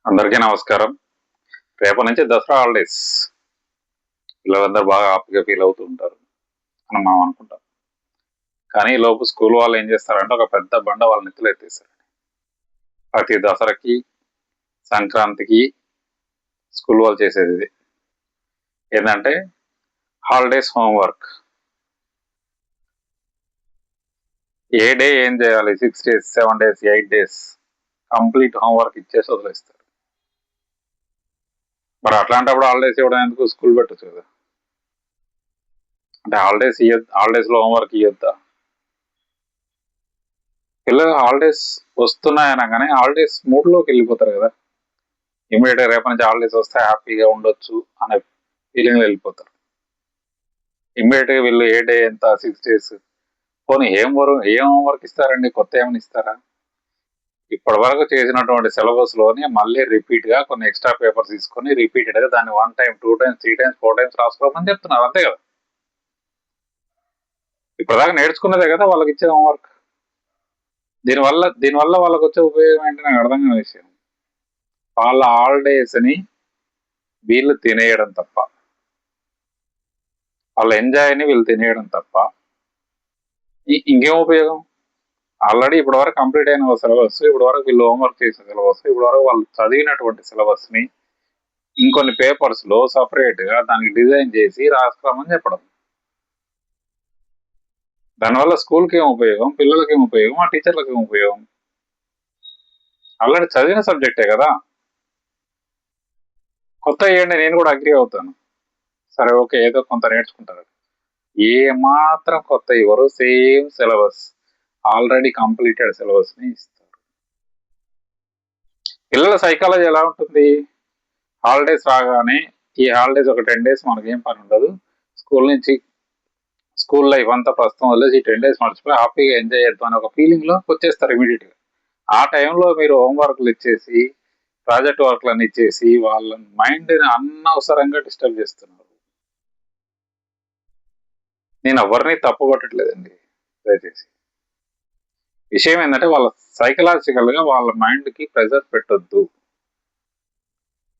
అందరికీ నమస్కారం. రేపటి నుంచి దసరా హాలిడేస్. పిల్లలందరూ బాగా హ్యాపీగా ఫీల్ అవుతూ ఉంటారు అని మనం అనుకుంటాం. కానీ ఈలోపు స్కూల్ వాళ్ళు ఏం చేస్తారంటే ఒక పెద్ద బండ వాళ్ళ నెత్తిలో ఎత్తేస్తారు. ప్రతి దసరాకి, సంక్రాంతికి స్కూల్ వాళ్ళు చేసేది ఇది. ఏంటంటే హాలిడేస్ హోంవర్క్. ఏ డే ఏం చేయాలి, 6 days, 7 days, 8 days complete homework ఇచ్చేసి వదిలేస్తారు. మరి అట్లాంటప్పుడు హాలిడేస్ ఇవ్వడం ఎందుకు, స్కూల్ పెట్టచ్చు కదా. అంటే హాలిడేస్లో హోంవర్క్ ఇవ్వద్దా? పిల్లలు హాలిడేస్ వస్తున్నాయనగానే హాలిడేస్ మూడ్లోకి వెళ్ళిపోతారు కదా. ఇమీడియట్గా రేపటి నుంచి హాలిడేస్ వస్తే హ్యాపీగా ఉండొచ్చు అనే ఫీలింగ్లో వెళ్ళిపోతారు. ఇమీడియట్గా వీళ్ళు ఏ డే ఎంత, 6 days, పోనీ ఏం హోంవర్క్ ఇస్తారండి, కొత్త ఏమైనా ఇస్తారా? ఇప్పటి వరకు చేసినటువంటి సిలబస్లోనే మళ్ళీ రిపీట్గా కొన్ని ఎక్స్ట్రా పేపర్స్ తీసుకొని రిపీటెడ్గా దాన్ని 1 time, 2 times, 3 times, 4 times రాసుకోమని చెప్తున్నారు, అంతే కదా. ఇప్పటిదాకా నేర్చుకున్నదే కదా వాళ్ళకి ఇచ్చే హోంవర్క్. దీనివల్ల వాళ్ళకి వచ్చే ఉపయోగం ఏంటి నాకు అర్థం కాని విషయం. వాళ్ళ హాలిడేస్ని వీళ్ళు తినేయడం తప్ప, వాళ్ళ ఎంజాయ్ని వీళ్ళు తినేయడం తప్ప ఇంకేం ఉపయోగం? ఆల్రెడీ ఇప్పటి వరకు కంప్లీట్ అయిన సిలబస్, ఇప్పటి వరకు వీళ్ళు హోంవర్క్ చేసిన సిలబస్, ఇప్పటి వరకు వాళ్ళు చదివినటువంటి సిలబస్ని ఇంకొన్ని పేపర్స్లో సపరేట్గా దానికి డిజైన్ చేసి రాసుకోమని చెప్పడం. దానివల్ల స్కూల్కి ఏం ఉపయోగం, పిల్లలకి ఏం ఉపయోగం, ఆ టీచర్లకి ఏం ఉపయోగం? ఆల్రెడీ చదివిన సబ్జెక్టే కదా. కొత్త ఇవ్వండి, నేను కూడా అగ్రి అవుతాను. సరే ఓకే, ఏదో కొంత నేర్చుకుంటారు. ఏ మాత్రం కొత్త ఇవ్వరు, సేమ్ సిలబస్, ఆల్రెడీ కంప్లీటెడ్ సిలబస్ని ఇస్తారు. పిల్లల సైకాలజీ ఎలా ఉంటుంది? హాలిడేస్ రాగానే ఈ హాలిడేస్ ఒక 10 days మనకేం పని ఉండదు, స్కూల్ లైఫ్ అంతా ప్రస్తుతం వదిలేసి ఈ 10 days మర్చిపోయి హ్యాపీగా ఎంజాయ్ చేద్దాం అనే ఒక ఫీలింగ్లో వచ్చేస్తారు ఇమీడియట్గా. ఆ టైంలో మీరు హోంవర్క్లు ఇచ్చేసి, ప్రాజెక్ట్ వర్క్లను ఇచ్చేసి వాళ్ళ మైండ్ని అనవసరంగా డిస్టర్బ్ చేస్తున్నారు. నేను ఎవరిని తప్పు పట్టట్లేదండి, దయచేసి. విషయం ఏంటంటే వాళ్ళ సైకలాజికల్గా వాళ్ళ మైండ్కి ప్రెజర్ పెట్టొద్దు.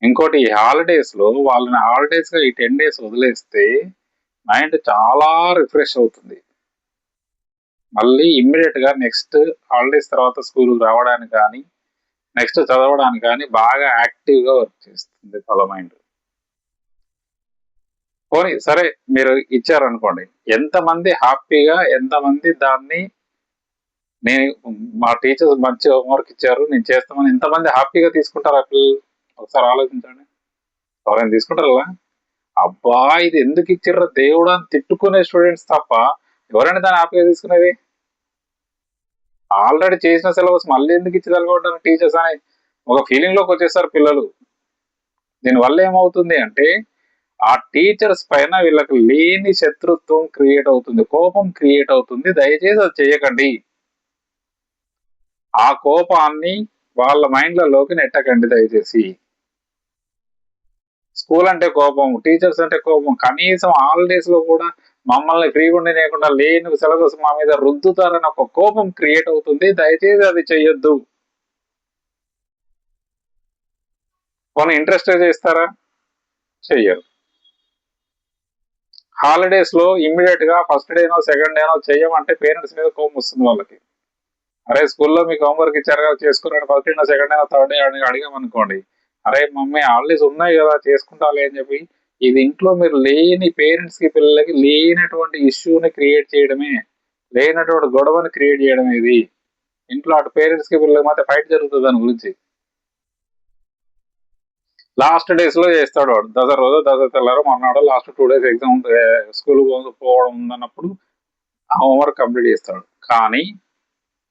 ఇంకోటి, ఈ హాలిడేస్లో వాళ్ళని హాలిడేస్గా ఈ 10 days వదిలేస్తే మైండ్ చాలా రిఫ్రెష్ అవుతుంది. మళ్ళీ ఇమ్మీడియట్గా నెక్స్ట్ హాలిడేస్ తర్వాత స్కూల్కి రావడానికి కానీ, నెక్స్ట్ చదవడానికి కానీ బాగా యాక్టివ్గా వర్క్ చేస్తుంది వాళ్ళ మైండ్. పోనీ సరే, మీరు ఇచ్చారనుకోండి, ఎంతమంది హ్యాపీగా, ఎంతమంది దాన్ని నేను మా టీచర్స్ మంచి హోంవర్క్ ఇచ్చారు నేను చేస్తామని ఎంతమంది హ్యాపీగా తీసుకుంటారు ఆ పిల్లలు? ఒకసారి ఆలోచించండి. ఎవరైనా తీసుకుంటారా? అబ్బా ఇది ఎందుకు ఇచ్చిర్రా దేవుడు అని తిట్టుకునే స్టూడెంట్స్ తప్ప ఎవరైనా దాన్ని హ్యాపీగా తీసుకునేది? ఆల్రెడీ చేసిన సిలబస్ మళ్ళీ ఎందుకు ఇచ్చి తలగొట్టారు టీచర్స్ అని ఒక ఫీలింగ్లోకి వచ్చేసారు పిల్లలు. దీనివల్ల ఏమవుతుంది అంటే ఆ టీచర్స్ పైన వీళ్ళకి లేని శత్రుత్వం క్రియేట్ అవుతుంది, కోపం క్రియేట్ అవుతుంది. దయచేసి అది చేయకండి. ఆ కోపాన్ని వాళ్ళ మైండ్లలోకి నెట్టకండి దయచేసి. స్కూల్ అంటే కోపం, టీచర్స్ అంటే కోపం, కనీసం హాలిడేస్ లో కూడా మమ్మల్ని ఫ్రీగా ఉండలేకుండా లేని సిలబస్ మా మీద రుద్దుతారని ఒక కోపం క్రియేట్ అవుతుంది. దయచేసి అది చెయ్యొద్దు. కొన్ని ఇంట్రెస్ట్ చేస్తారా? చెయ్యరు. హాలిడేస్ లో ఇమ్మీడియట్ గా ఫస్ట్ డేనో సెకండ్ డేనో చెయ్యమంటే పేరెంట్స్ మీద కోపం వస్తుంది వాళ్ళకి. అరే స్కూల్లో మీకు హోంవర్క్ ఇచ్చారు కదా చేసుకున్నాడు, first day second day third day అడిగామనుకోండి, అరే మమ్మీ హాలిడేస్ ఉన్నాయి కదా చేసుకుంటాలే అని చెప్పి, ఇది ఇంట్లో మీరు లేని పేరెంట్స్ కి పిల్లలకి లేనటువంటి ఇష్యూని క్రియేట్ చేయడమే, లేనటువంటి గొడవని క్రియేట్ చేయడం. ఇది ఇంట్లో అటు పేరెంట్స్ కి పిల్లలకి మధ్య ఫైట్ జరుగుతుంది దాని గురించి. లాస్ట్ డేస్ లో చేస్తాడు వాడు, దసరా రోజు, దసరా తెల్లారో మర్నాడు, లాస్ట్ 2 days ఎగ్జామ్ స్కూల్ పోవడం ఉందన్నప్పుడు ఆ హోంవర్క్ కంప్లీట్ చేస్తాడు. కానీ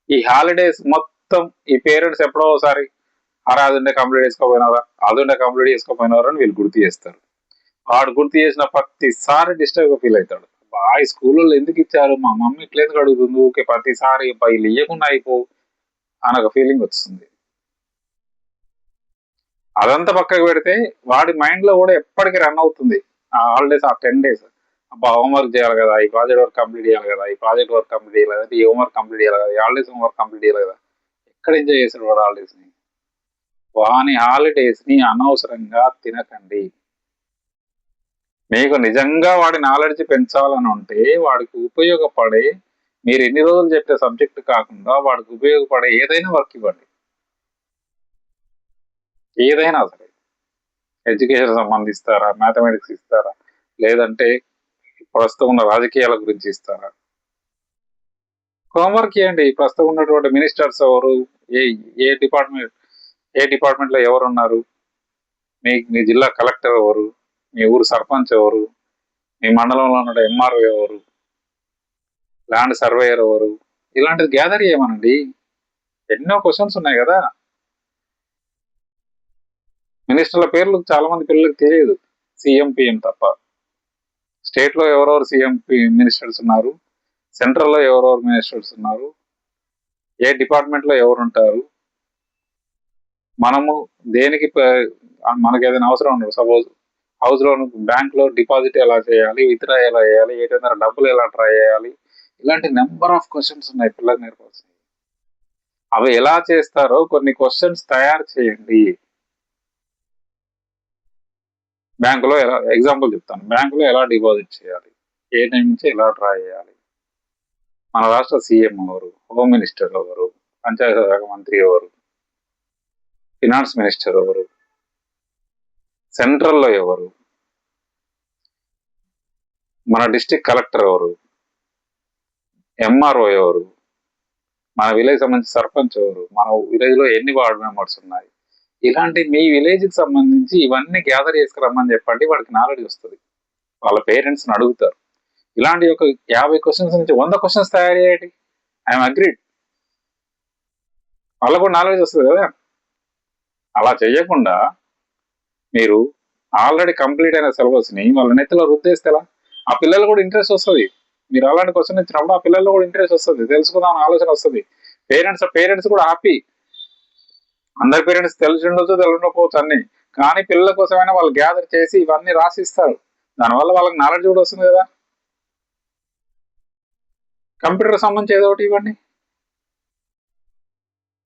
ఈ హాలిడేస్ మొత్తం ఈ పేరెంట్స్ ఎప్పుడో ఒకసారి అరే అదుండే కంప్లీట్ చేసుకోపోయినవరా, అదుండే కంప్లీట్ చేసుకోపోయినవరా అని వీళ్ళు గుర్తు చేస్తారు. వాడు గుర్తు చేసిన ప్రతిసారి డిస్టర్బ్ ఫీల్ అవుతాడు. ఈ స్కూల్లో ఎందుకు ఇచ్చారు, మా మమ్మీ ఇట్లా ఎందుకు అడుగుతుంది ఓకే ప్రతిసారి వీళ్ళు ఇయ్యకుండా అయిపో అని ఒక ఫీలింగ్ వస్తుంది. అదంతా పక్కకు పెడితే వాడి మైండ్ లో కూడా ఎప్పటికీ రన్ అవుతుంది ఆ హాలిడేస్, ఆ 10 days. అబ్బా హోంవర్క్ చేయాలి కదా, ఈ ప్రాజెక్ట్ వర్క్ కంప్లీట్ చేయాలి కదా, ఈ ప్రాజెక్ట్ వర్క్ కంప్లీట్ చేయాలి కదా, ఈ హోంవర్క్ కంప్లీట్ చేయాలి కదా, ఈ హాలిడేస్ హోంవర్క్ కంప్లీట్ చేయాలి కదా. ఎక్కడ ఎంజాయ్ చేశాడు వాడు హాలిడేస్ ని? వాని హాలిడేస్ ని అనవసరంగా తినకండి. మీకు నిజంగా వాడి నాలెడ్జ్ పెంచాలని ఉంటే వాడికి ఉపయోగపడే, మీరు ఎన్ని రోజులు చెప్పే సబ్జెక్ట్ కాకుండా వాడికి ఉపయోగపడే ఏదైనా వర్క్ ఇవ్వండి. ఏదైనా సరే, ఎడ్యుకేషన్ సంబంధిస్తారా, మ్యాథమెటిక్స్ ఇస్తారా, లేదంటే ప్రస్తుతం ఉన్న రాజకీయాల గురించి ఇస్తారా? హోంవర్క్ ఇవ్వండి. ప్రస్తుతం ఉన్నటువంటి మినిస్టర్స్ ఎవరు, ఏ ఏ డిపార్ట్మెంట్ ఏ డిపార్ట్మెంట్ లో ఎవరు ఉన్నారు, మీ జిల్లా కలెక్టర్ ఎవరు, మీ ఊరు సర్పంచ్ ఎవరు, మీ మండలంలో ఉన్న ఎంఆర్ఓ ఎవరు, ల్యాండ్ సర్వేయర్ ఎవరు, ఇలాంటిది గ్యాదర్ చేయమనండి. ఎన్నో క్వశ్చన్స్ ఉన్నాయి కదా. మినిస్టర్ల పేర్లు చాలా మంది పిల్లలకు తెలియదు, సీఎం పిఎం తప్ప. స్టేట్ లో ఎవరెవరు సీఎం మినిస్టర్స్ ఉన్నారు, సెంట్రల్ లో ఎవరెవరు మినిస్టర్స్ ఉన్నారు, ఏ డిపార్ట్మెంట్ లో ఎవరు ఉంటారు, మనము దేనికి మనకి ఏదైనా అవసరం ఉండదు. సపోజ్ హౌస్ లోన్, బ్యాంక్ లో డిపాజిట్ ఎలా చేయాలి, విత్డ్రా ఎలా చేయాలి, ఏదైనా డబ్బులు ఎలా ట్రై చేయాలి, ఇలాంటి నెంబర్ ఆఫ్ క్వశ్చన్స్ ఉన్నాయి పిల్లలు నేర్పాల్సింది. అవి ఎలా చేస్తారో కొన్ని క్వశ్చన్స్ తయారు చేయండి. బ్యాంకులో ఎలా, ఎగ్జాంపుల్ చెప్తాను, బ్యాంకులో ఎలా డిపాజిట్ చేయాలి, ఏ టైం నుంచి ఎలా డ్రా చేయాలి, మన రాష్ట్ర సీఎం ఎవరు, హోమ్ మినిస్టర్ ఎవరు, పంచాయతీ రాజ్ మంత్రి ఎవరు, ఫినాన్స్ మినిస్టర్ ఎవరు, సెంట్రల్లో ఎవరు, మన డిస్ట్రిక్ట్ కలెక్టర్ ఎవరు, ఎంఆర్ఓ ఎవరు, మన విలేజ్ సంబంధించి సర్పంచ్ ఎవరు, మన విలేజ్ లో ఎన్ని వార్డు మెంబర్స్ ఉన్నాయి, ఇలాంటి మీ విలేజ్ కి సంబంధించి ఇవన్నీ గ్యాదర్ చేసుకురమ్మని చెప్పండి. వాడికి నాలెడ్జ్ వస్తుంది. వాళ్ళ పేరెంట్స్ ని అడుగుతారు. ఇలాంటి ఒక 50 క్వశ్చన్స్ నుంచి 100 క్వశ్చన్స్ తయారు చేయండి. I'm agreed. వాళ్ళకు కూడా నాలెడ్జ్ వస్తుంది కదా. అలా చేయకుండా మీరు ఆల్రెడీ కంప్లీట్ అయిన సిలబస్ ని వాళ్ళ నెత్తిలో రుద్దేస్తే ఎలా? ఆ పిల్లలు కూడా ఇంట్రెస్ట్ వస్తుంది. మీరు అలాంటి క్వశ్చన్ ఇచ్చినప్పుడు ఆ పిల్లల్లో కూడా ఇంట్రెస్ట్ వస్తుంది, తెలుసుకుందాం ఆలోచన వస్తుంది. పేరెంట్స్ కూడా హ్యాపీ. అందరి పేరెంట్స్ తెలిసి ఉండొచ్చు, తెలియకపోవచ్చు అన్ని, కానీ పిల్లల కోసమైనా వాళ్ళు గ్యాదర్ చేసి ఇవన్నీ రాసిస్తారు. దానివల్ల వాళ్ళకి నాలెడ్జ్ కూడా వస్తుంది కదా. కంప్యూటర్ సంబంధించి ఏదో ఒకటి ఇవ్వండి.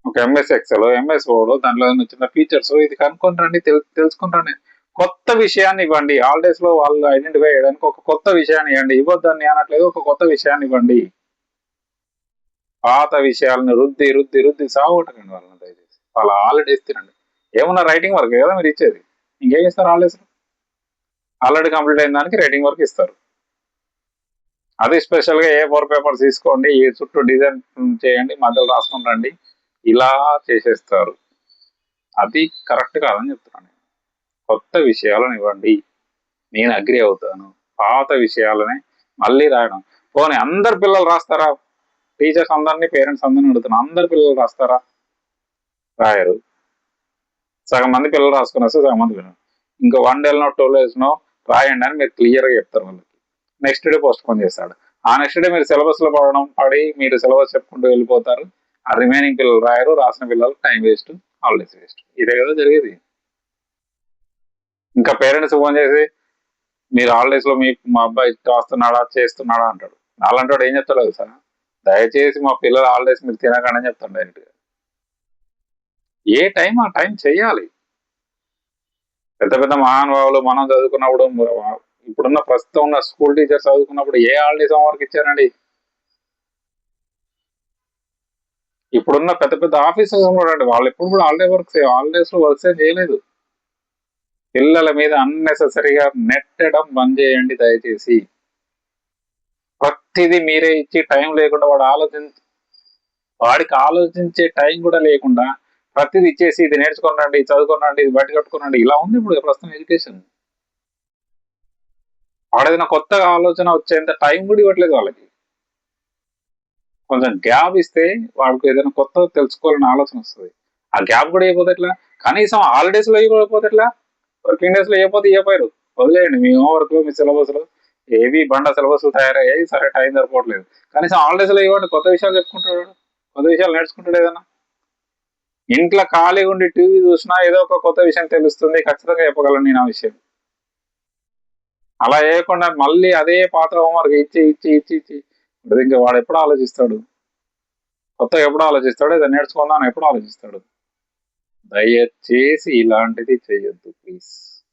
ఒక ఎంఎస్ ఎక్సెల్, ఎంఎస్ వర్డ్, దాంట్లో చిన్న ఫీచర్స్ ఇది కనుక్కొని రండి, తెలుసుకుని రండి. కొత్త విషయాన్ని ఇవ్వండి. హాలిడేస్ లో వాళ్ళు ఐడెంటిఫై చేయడానికి ఒక కొత్త విషయాన్ని ఇవ్వండి. ఇవ్వద్దని అనట్లేదు, ఒక కొత్త విషయాన్ని ఇవ్వండి. పాత విషయాలను రుద్ది రుద్ది రుద్ది సాగొట్టకండి వాళ్ళని దయచేసి. వాళ్ళ హాలిడేస్ తినండి. ఏమన్నా రైటింగ్ వర్క్ కదా మీరు ఇచ్చేది, ఇంకేం ఇస్తారు హాలిడేస్? ఆల్రెడీ కంప్లీట్ అయిన దానికి రైటింగ్ వర్క్ ఇస్తారు. అది స్పెషల్ గా A4 పేపర్స్ తీసుకోండి, ఈ చుట్టూ డిజైన్ చేయండి, మధ్యలో రాసుకుని రండి, ఇలా చేసేస్తారు. అది కరెక్ట్ కాదని చెప్తున్నాను. కొత్త విషయాలను ఇవ్వండి, నేను అగ్రి అవుతాను. పాత విషయాలనే మళ్ళీ రాయడం. పోనీ అందరు పిల్లలు రాస్తారా? టీచర్స్ అందరినీ, పేరెంట్స్ అందరినీ అడుగుతున్నా, అందరు పిల్లలు రాస్తారా? రాయరు. సగం మంది పిల్లలు రాసుకుని వస్తే సగం మంది పిల్లలు ఇంకా 1 డేనో 2 డేస్నో రాయండి అని మీరు క్లియర్గా చెప్తారు వాళ్ళకి. నెక్స్ట్ డే పోస్ట్ పోన్ చేస్తాడు. ఆ నెక్స్ట్ డే మీరు సిలబస్ లో పడి మీరు సిలబస్ చెప్పుకుంటూ వెళ్ళిపోతారు. ఆ రిమైనింగ్ పిల్లలు రాయరు, రాసిన పిల్లలు టైం వేస్ట్, హాలిడేస్ వేస్ట్. ఇదే కదా జరిగేది. ఇంకా పేరెంట్స్ ఫోన్ చేసి మీరు హాలిడేస్ లో మా అబ్బాయి రాస్తున్నాడా, చేస్తున్నాడా అంటాడు. అలాంటి వాడు ఏం చెప్తాడు సార్, దయచేసి మా పిల్లల హాలిడేస్ మీరు తినకండి అని చెప్తాడు డైరెక్ట్ గా. ఏ టైం ఆ టైం చెయ్యాలి. పెద్ద పెద్ద మహానుభావులు మనం చదువుకున్నప్పుడు, ఇప్పుడున్న ప్రస్తుతం ఉన్న స్కూల్ టీచర్స్ చదువుకున్నప్పుడు ఏ హాలిడేస్ హోంవర్క్ ఇచ్చారండి? ఇప్పుడున్న పెద్ద పెద్ద ఆఫీసర్స్ కూడా అండి, వాళ్ళు ఎప్పుడు కూడా హాలిడేస్ లో వర్క్స్ ఏం చేయలేదు. పిల్లల మీద అన్నెసెసరీగా నెట్టడం బంద్ చేయండి దయచేసి. ప్రతిదీ మీరే ఇచ్చి టైం లేకుండా వాడికి ఆలోచించే టైం కూడా లేకుండా ప్రతిదీ ఇచ్చేసి ఇది నేర్చుకోనండి, చదువుకోనండి, ఇది బట్టి కట్టుకోనండి, ఇలా ఉంది ఇప్పుడు ప్రస్తుతం ఎడ్యుకేషన్. వాడేదైనా కొత్తగా ఆలోచన వచ్చేంత టైం కూడా ఇవ్వట్లేదు వాళ్ళకి. కొంచెం గ్యాప్ ఇస్తే వాడికి ఏదైనా కొత్తగా తెలుసుకోవాలని ఆలోచన వస్తుంది. ఆ గ్యాప్ కూడా ఇవ్వకపోతే ఎట్లా? కనీసం హాలిడేస్ లో ఇవ్వకపోతే ఎట్లా? వర్కింగ్ డేస్ లో ఇవ్వకపోతే వదిలేయండి. మీ హోంవర్క్ లో, మీ సిలబస్ లో ఏవి బండ సిలబస్ తయారయ్యాయి, సరే టైం సరిపోవట్లేదు, కనీసం హాలిడేస్ లో ఇవ్వండి. కొత్త విషయాలు చెప్పుకుంటాడు, కొత్త విషయాలు నేర్చుకుంటాడు. ఏదైనా ఇంట్లో ఖాళీగా ఉండి టీవీ చూసినా ఏదో ఒక కొత్త విషయం తెలుస్తుంది, ఖచ్చితంగా చెప్పగలను నేను ఆ విషయం. అలా చేయకుండా మళ్ళీ అదే పాత హోంవర్క్ ఇచ్చి ఇచ్చి ఇచ్చి ఇచ్చి ఇంకా వాడు ఎప్పుడు ఆలోచిస్తాడు? కొత్తగా ఎప్పుడు ఆలోచిస్తాడు? ఏదో నేర్చుకుందాం ఎప్పుడు ఆలోచిస్తాడు? దయచేసి ఇలాంటిది చేయొద్దు ప్లీజ్.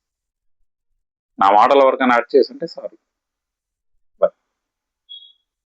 నా మాటలు ఎవరికైనా యాడ్ చేసి ఉంటే సారీ.